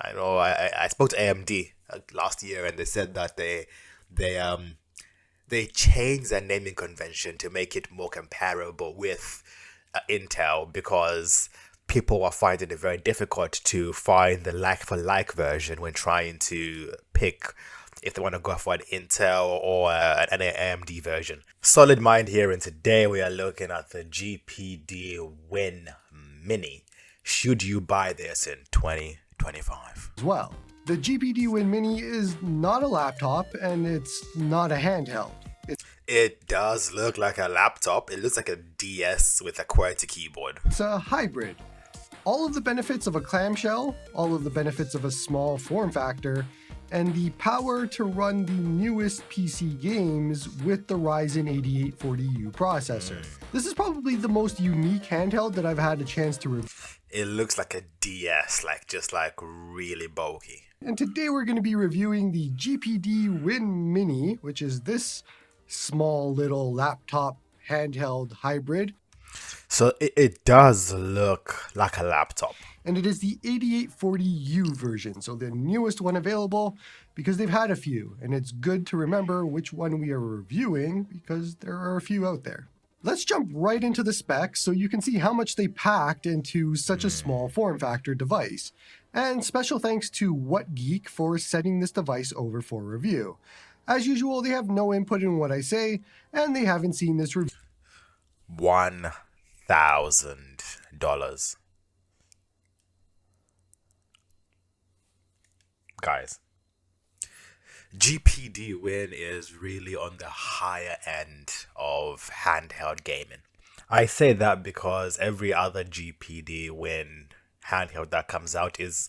I know I spoke to AMD last year, and they said that they um they changed their naming convention to make it more comparable with Intel, because people are finding it very difficult to find the like for like version when trying to pick if they want to go for an Intel or an AMD version. Solid mind here, and today we are looking at the GPD Win Mini. Should you buy this in 2025? As well. The GPD Win Mini is not a laptop and it's not a handheld. It does look like a laptop. It looks like a DS with a QWERTY keyboard. It's a hybrid. All of the benefits of a clamshell, all of the benefits of a small form factor, and the power to run the newest PC games with the Ryzen 8840U processor. This is probably the most unique handheld that I've had a chance to review. It looks like a DS, just really bulky. And today we're going to be reviewing the GPD Win Mini, which is this small little laptop handheld hybrid. So it does look like a laptop. And it is the 8840U version, so the newest one available, because they've had a few, and it's good to remember which one we are reviewing because there are a few out there. Let's jump right into the specs so you can see how much they packed into such a small form factor device. And special thanks to WhatGeek for sending this device over for review. As usual, they have no input in what I say, and they haven't seen this review. $1,000. Guys, GPD Win is really on the higher end of handheld gaming. I say that because every other GPD Win handheld that comes out is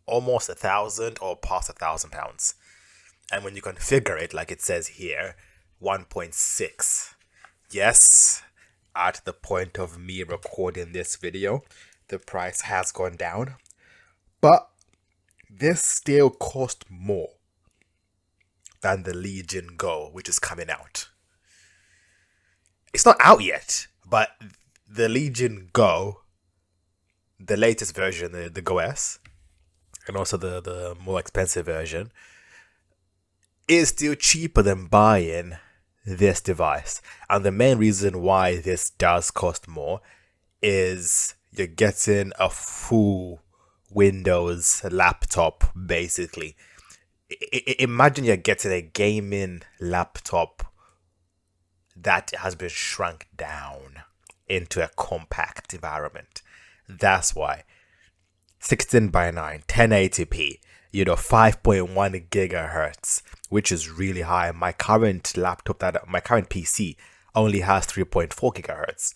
almost 1,000 or past £1,000. And when you configure it, like it says here, 1.6. Yes, at the point of me recording this video, the price has gone down. But this still cost more than the Legion Go, which is coming out. It's not out yet, but the Legion Go, the latest version, the Go S, and also the more expensive version, is still cheaper than buying this device. And the main reason why this does cost more is you're getting a full Windows laptop, basically. Imagine you're getting a gaming laptop that has been shrunk down into a compact environment. That's why 16 by 9, 1080p, 5.1 gigahertz, which is really high. My current PC only has 3.4 gigahertz.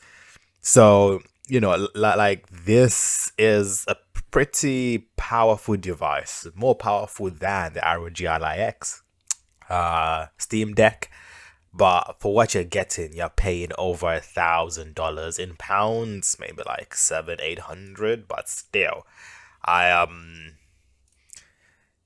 So, this is a pretty powerful device, more powerful than the ROG Ally X, Steam Deck. But for what you're getting, you're paying over $1,000 in pounds, maybe like 700-800. But still,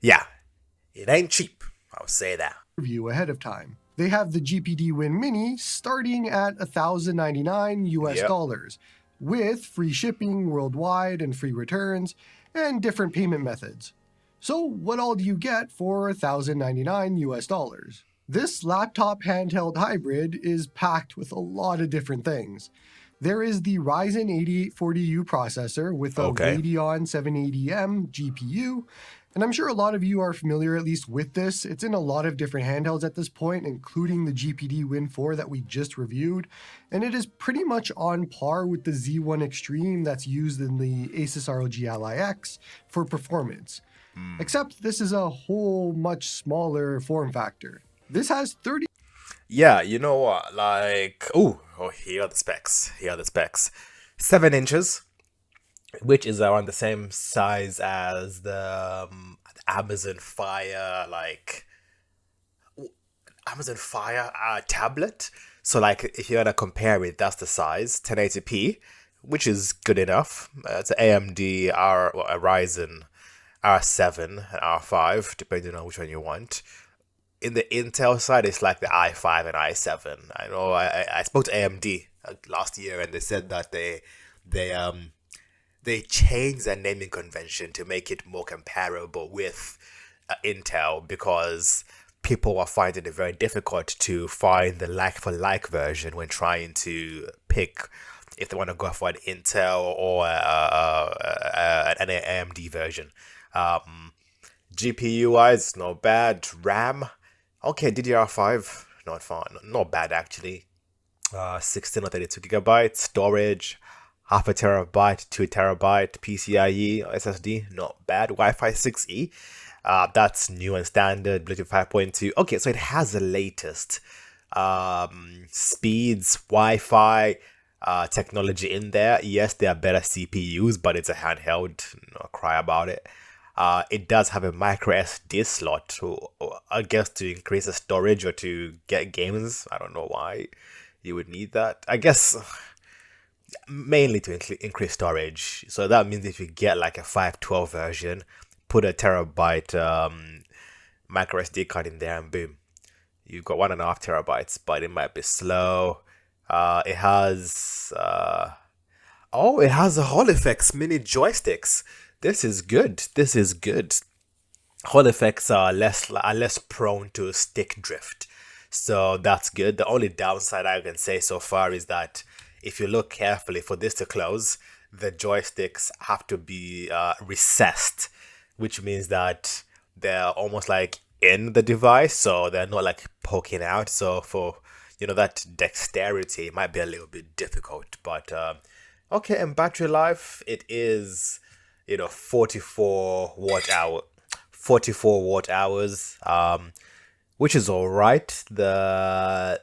it ain't cheap. I'll say that. Review ahead of time. They have the GPD Win Mini starting at $1,099 US dollars, with free shipping worldwide and free returns and different payment methods. So what all do you get for $1,099 US dollars? This laptop handheld hybrid is packed with a lot of different things. There is the Ryzen 8840U processor with a Radeon 780M GPU, and I'm sure a lot of you are familiar at least with this. It's in a lot of different handhelds at this point, including the GPD Win 4 that we just reviewed, and it is pretty much on par with the Z1 Extreme that's used in the Asus ROG Ally X for performance. Except this is a whole much smaller form factor. This has 30... Yeah, you know what? Here are the specs. 7 inches, which is around the same size as the Amazon Fire, tablet. So, if you're gonna compare it, that's the size. 1080p, which is good enough. It's an AMD a Ryzen R7 and R5, depending on which one you want. In the Intel side, it's like the i5 and i7. I know I spoke to AMD last year, and they said that they changed their naming convention to make it more comparable with Intel because people are finding it very difficult to find the like for like version when trying to pick if they want to go for an Intel or an AMD version. Um, GPU wise, not bad. RAM, okay. DDR5, not fun, not bad actually. 16 or 32 gigabytes storage, half a terabyte, 2 terabyte PCIe SSD, not bad. Wi-Fi 6E, that's new and standard. Bluetooth 5.2. Okay, so it has the latest speeds, Wi-Fi technology in there. Yes, there are better CPUs, but it's a handheld. No cry about it. It does have a micro SD slot to, I guess, to increase the storage or to get games. I don't know why you would need that. I guess mainly to increase storage. So that means if you get like a 512 version, put a terabyte micro SD card in there, and boom, you've got 1.5 terabytes. But it might be slow. It has it has a Hall effects mini joysticks. This is good. This is good. Hall effects are less prone to stick drift, so that's good. The only downside I can say so far is that if you look carefully for this to close, the joysticks have to be recessed, which means that they're almost like in the device, so they're not like poking out. So for that dexterity, it might be a little bit difficult. But okay, and battery life, it is 44 watt hours, which is all right. The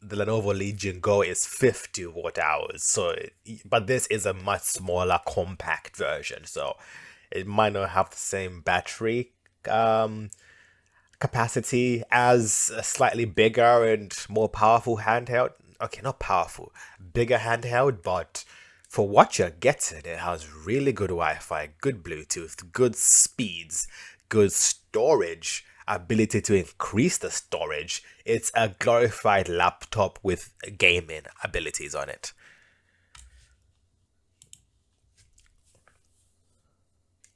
Lenovo Legion Go is 50 watt hours. So, but this is a much smaller, compact version, so it might not have the same battery capacity as a slightly bigger and more powerful handheld. Okay, not powerful, bigger handheld, but for what you're getting, it has really good Wi-Fi, good Bluetooth, good speeds, good storage, ability to increase the storage. It's a glorified laptop with gaming abilities on it.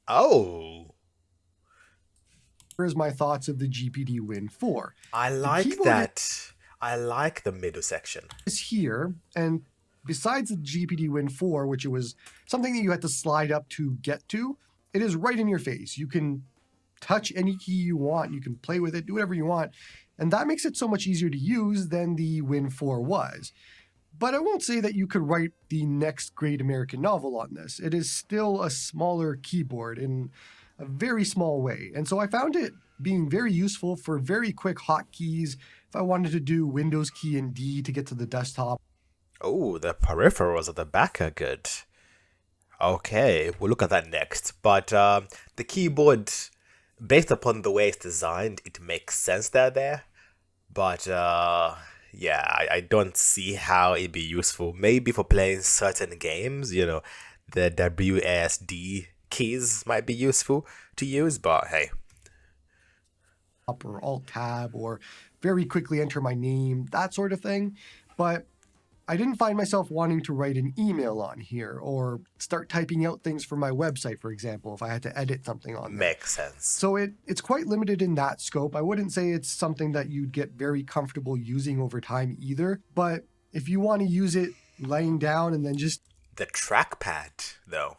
Oh, Here's my thoughts of the GPD Win 4. I like that. I like the middle section. Is here, and besides the GPD Win 4, which it was something that you had to slide up to get to, it is right in your face. You can touch any key you want. You can play with it, do whatever you want. And that makes it so much easier to use than the Win 4 was. But I won't say that you could write the next great American novel on this. It is still a smaller keyboard in a very small way. And so I found it being very useful for very quick hotkeys. If I wanted to do Windows key and D to get to the desktop. Oh, the peripherals at the back are good. Okay, we'll look at that next. But the keyboard, based upon the way it's designed, it makes sense they're there. But yeah, I don't see how it'd be useful. Maybe for playing certain games, the WASD keys might be useful to use, but hey. Or Alt Tab or very quickly enter my name, that sort of thing. But I didn't find myself wanting to write an email on here or start typing out things for my website, for example, if I had to edit something on there. Makes sense. So it's quite limited in that scope. I wouldn't say it's something that you'd get very comfortable using over time either. But if you want to use it laying down and then just... The trackpad, though,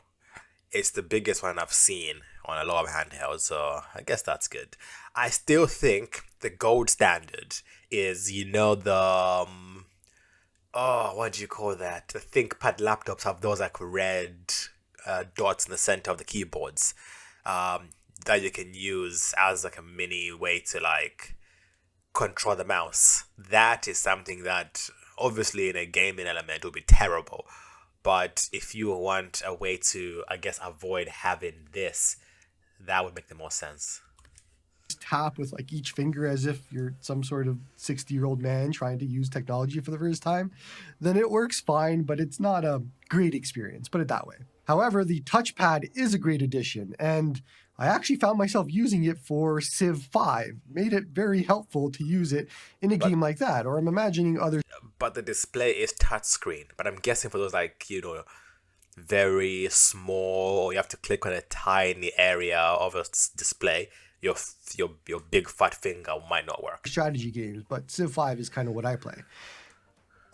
it's the biggest one I've seen on a lot of handhelds, so I guess that's good. I still think the gold standard is, the what do you call that? The ThinkPad laptops have those like red dots in the center of the keyboards that you can use as like a mini way to like control the mouse. That is something that obviously in a gaming element would be terrible. But if you want a way to, I guess, avoid having this, that would make the most sense. Tap with like each finger as if you're some sort of 60-year-old man trying to use technology for the first time, then it works fine, but it's not a great experience, put it that way. However, the touchpad is a great addition, and I actually found myself using it for Civ 5. Made it very helpful to use it in a game like that, or I'm imagining other... But the display is touchscreen, but I'm guessing for those like, very small, or you have to click on a tiny area of a display, your big fat finger might not work. Strategy games, but Civ 5 is kind of what I play.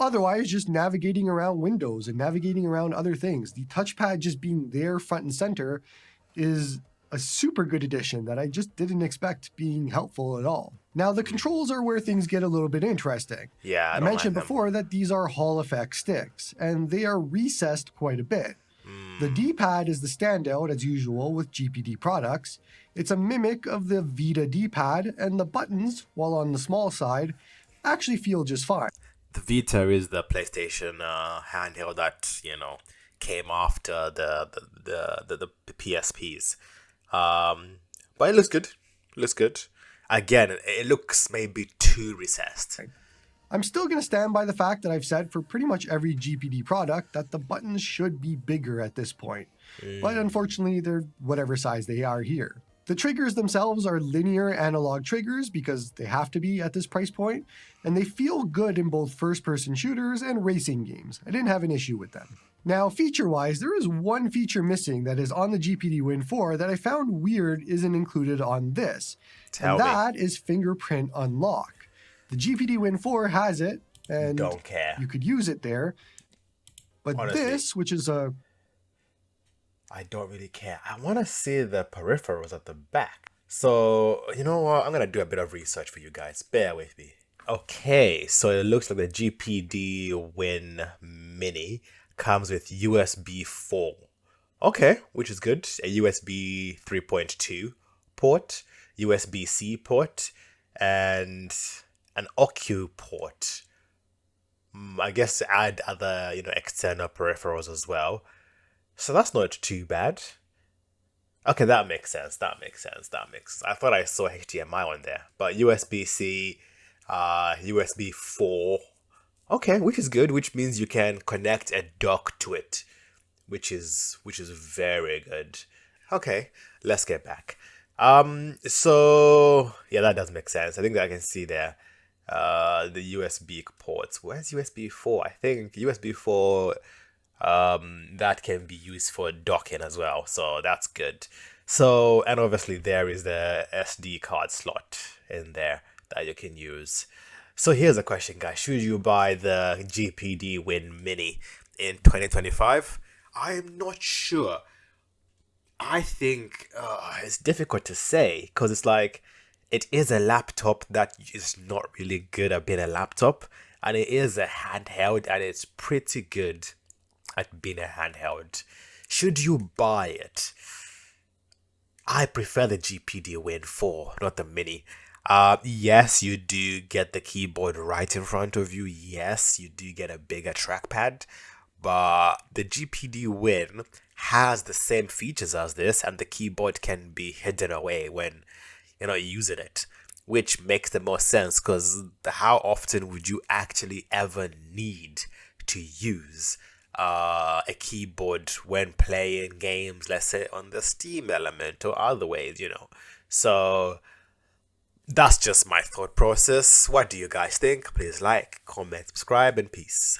Otherwise, just navigating around windows and navigating around other things. The touchpad just being there front and center is a super good addition that I just didn't expect being helpful at all. Now, the controls are where things get a little bit interesting. Yeah, I mentioned before that these are Hall effect sticks, and they are recessed quite a bit. The D-pad is the standout, as usual, with GPD products. It's a mimic of the Vita D-pad, and the buttons, while on the small side, actually feel just fine. The Vita is the PlayStation handheld that came after the PSPs. But it looks good. Looks good. Again, it looks maybe too recessed. I'm still going to stand by the fact that I've said for pretty much every GPD product that the buttons should be bigger at this point. But unfortunately, they're whatever size they are here. The triggers themselves are linear analog triggers because they have to be at this price point, and they feel good in both first-person shooters and racing games. I didn't have an issue with them. Now, feature-wise, there is one feature missing that is on the GPD Win 4 that I found weird isn't included on this. And that is fingerprint unlock. The GPD Win 4 has it, and don't care. You could use it there. But honestly, this, which is a... I don't really care. I want to see the peripherals at the back. So, you know what? I'm going to do a bit of research for you guys. Bear with me. Okay, so it looks like the GPD Win Mini comes with USB 4. Okay, which is good. A USB 3.2 port, USB-C port, and an OCU port. I guess add other, external peripherals as well. So that's not too bad. Okay, that makes sense. I thought I saw HDMI on there, but USB-C, USB 4. Okay, which is good, which means you can connect a dock to it, which is very good. Okay, let's get back. So yeah, that does make sense. I think that I can see there. The USB ports. Where's USB 4? I think USB 4 that can be used for docking as well, so that's good. So, and obviously there is the SD card slot in there that you can use. So here's a question, guys. Should you buy the GPD Win Mini in 2025? I'm not sure. I think it's difficult to say because it's like it is a laptop that is not really good at being a laptop, and it is a handheld, and it's pretty good at being a handheld. Should you buy it? I prefer the GPD Win 4, not the Mini. Yes, you do get the keyboard right in front of you. Yes, you do get a bigger trackpad. But the GPD Win has the same features as this, and the keyboard can be hidden away when you're not using it, which makes the most sense because how often would you actually ever need to use a keyboard when playing games, let's say on the Steam element or other ways, So that's just my thought process. What do you guys think? Please like, comment, subscribe, and peace.